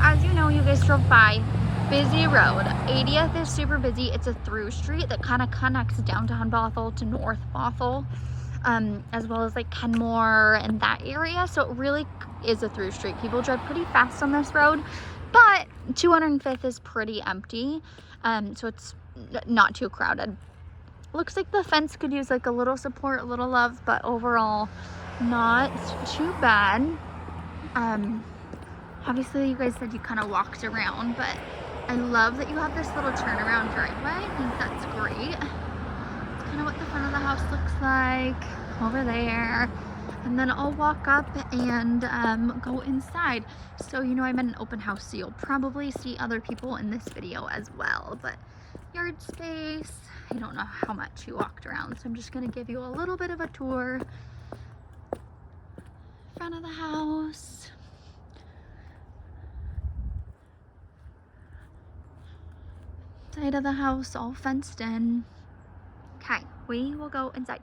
as you know, you guys drove by, busy road. 80th is super busy. It's a through street that kind of connects downtown Bothell to North Bothell, as well as like Kenmore and that area. So it really is a through street. People drive pretty fast on this road, but 205th is pretty empty, so it's not too crowded. Looks like the fence could use like a little support, a little love, but overall not too bad. Obviously you guys said you kind of walked around, but I love that you have this little turnaround driveway. I think that's great. It's kind of what the front of the house looks like over there. And then I'll walk up and go inside. So you know I'm at an open house, so you'll probably see other people in this video as well. But yard space, I don't know how much you walked around, so I'm just gonna give you a little bit of a tour. Front of the house. Side of the house all fenced in. Okay, we will go inside.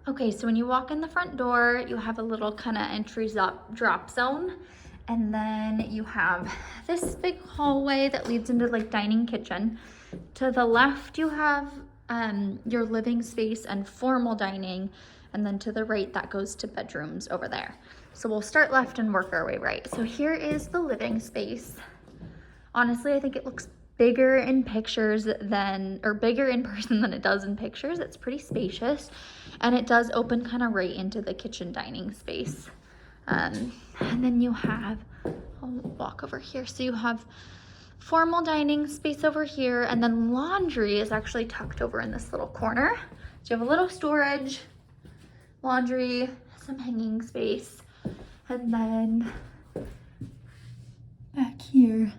Okay, so when you walk in the front door, you have a little kind of entry drop zone. And then you have this big hallway that leads into like dining kitchen. To the left, you have your living space and formal dining. And then to the right, that goes to bedrooms over there. So we'll start left and work our way right. So here is the living space. Honestly, I think it looks bigger in pictures than, or bigger in person than it does in pictures. It's pretty spacious, and it does open kind of right into the kitchen dining space. And then you have, I'll walk over here. So you have formal dining space over here, and then laundry is actually tucked over in this little corner. So you have a little storage, laundry, some hanging space, and then back here.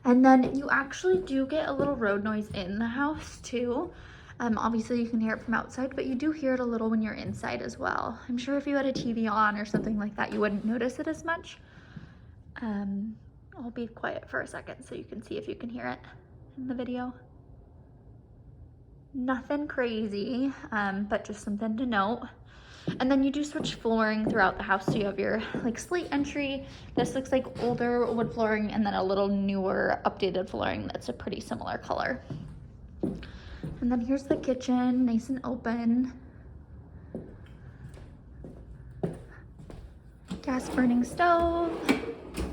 And then you actually do get a little road noise in the house too. Obviously you can hear it from outside, but you do hear it a little when you're inside as well. I'm sure if you had a TV on or something like that, you wouldn't notice it as much. I'll be quiet for a second so you can see if you can hear it in the video. Nothing crazy, but just something to note. And then you do switch flooring throughout the house. So you have your like slate entry. This looks like older wood flooring, and then a little newer updated flooring that's a pretty similar color. And then here's the kitchen, nice and open. Gas burning stove,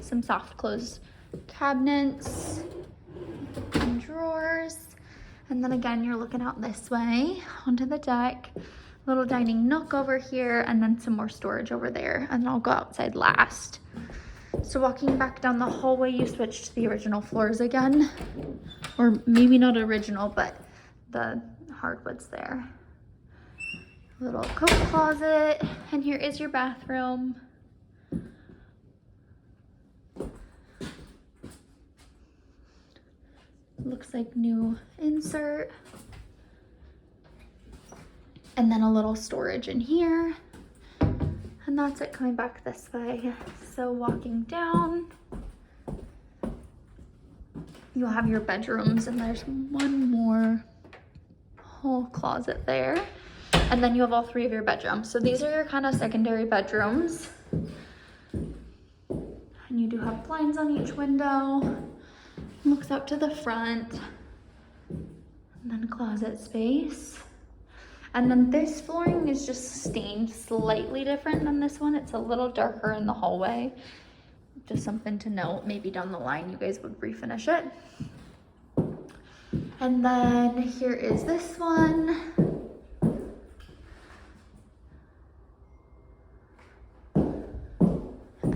some soft close cabinets and drawers. And then again, you're looking out this way onto the deck. Little dining nook over here, and then some more storage over there, and then I'll go outside last. So walking back down the hallway, you switch to the original floors again, or maybe not original, but the hardwood's there. Little coat closet, and here is your bathroom. Looks like new insert. And then a little storage in here. And that's it coming back this way. So walking down, you'll have your bedrooms, and there's one more whole closet there. And then you have all three of your bedrooms. So these are your kind of secondary bedrooms. And you do have blinds on each window. Looks out to the front. And then closet space. And then this flooring is just stained slightly different than this one. It's a little darker in the hallway. Just something to note. Maybe down the line you guys would refinish it. And then here is this one.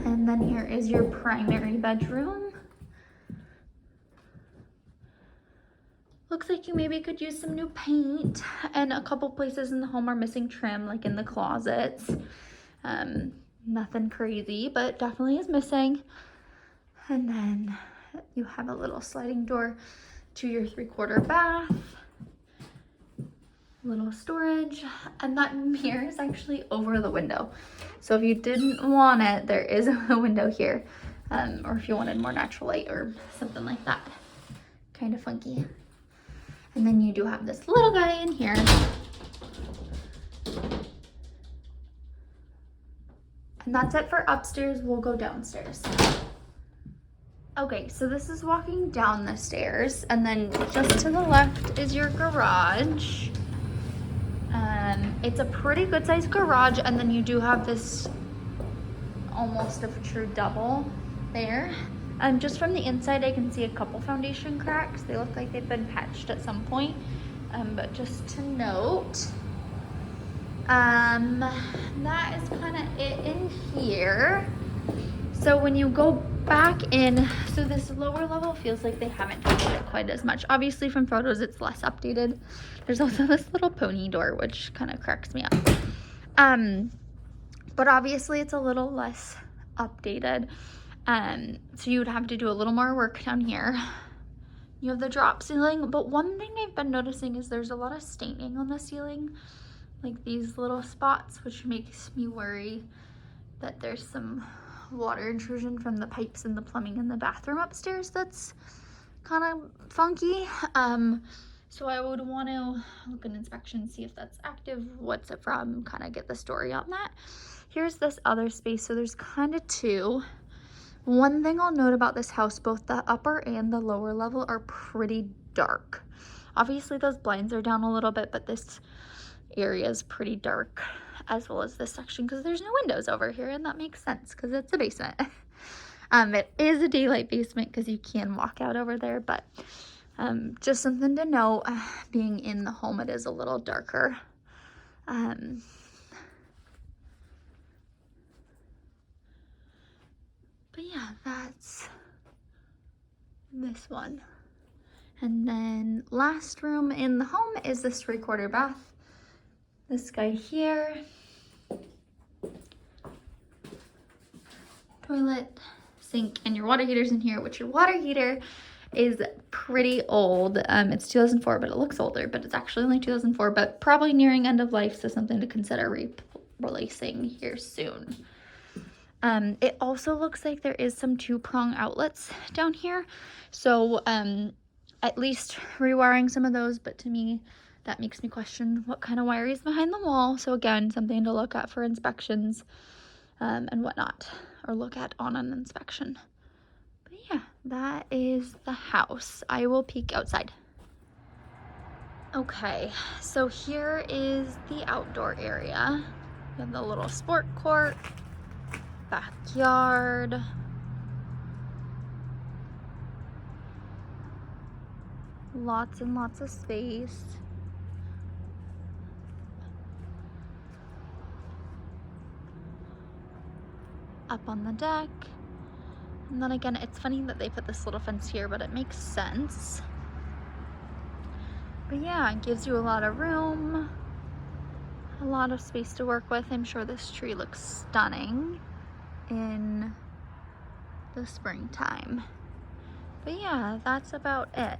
And then here is your primary bedroom. Looks like you maybe could use some new paint, and a couple places in the home are missing trim, like in the closets. Nothing crazy, but definitely is missing. And then you have a little sliding door to your 3/4 bath. Little storage, and that mirror is actually over the window. So if you didn't want it, there is a window here. Or if you wanted more natural light or something like that. Kind of funky. And then you do have this little guy in here. And that's it for upstairs. We'll go downstairs. Okay, so this is walking down the stairs, and then just to the left is your garage. It's a pretty good sized garage, and then you do have this almost of a true double there. Just from the inside, I can see a couple foundation cracks. They look like they've been patched at some point, but just to note, that is kind of it in here. So when you go back in, so this lower level feels like they haven't touched it quite as much. Obviously from photos it's less updated. There's also this little pony door, which kind of cracks me up. But obviously it's a little less updated. So you would have to do a little more work down here. You have the drop ceiling, but one thing I've been noticing is there's a lot of staining on the ceiling, like these little spots, which makes me worry that there's some water intrusion from the pipes and the plumbing in the bathroom upstairs that's kind of funky. So I would want to look at inspection, see if that's active, what's it from, kind of get the story on that. Here's this other space, so there's kind of two. One thing I'll note about this house, both the upper and the lower level are pretty dark. Obviously those blinds are down a little bit, but this area is pretty dark, as well as this section, because there's no windows over here, and that makes sense because it's a basement. It is a daylight basement because you can walk out over there, but just something to know, being in the home, it is a little darker. But yeah, that's this one. And then last room in the home is this 3/4 bath. This guy here. Toilet, sink, and your water heater's in here, which your water heater is pretty old. It's 2004, but it looks older, but it's actually only 2004, but probably nearing end of life, so something to consider replacing here soon. It also looks like there is some 2-prong outlets down here, so at least rewiring some of those, but to me that makes me question what kind of wire is behind the wall. So again, something to look at for inspections and whatnot, or look at on an inspection. But yeah, that is the house. I will peek outside. Okay, so here is the outdoor area. We have the little sport court, backyard, lots and lots of space. Up on the deck. And then again, it's funny that they put this little fence here, but it makes sense. But yeah, it gives you a lot of room, a lot of space to work with. I'm sure this tree looks stunning in the springtime. But yeah, that's about it.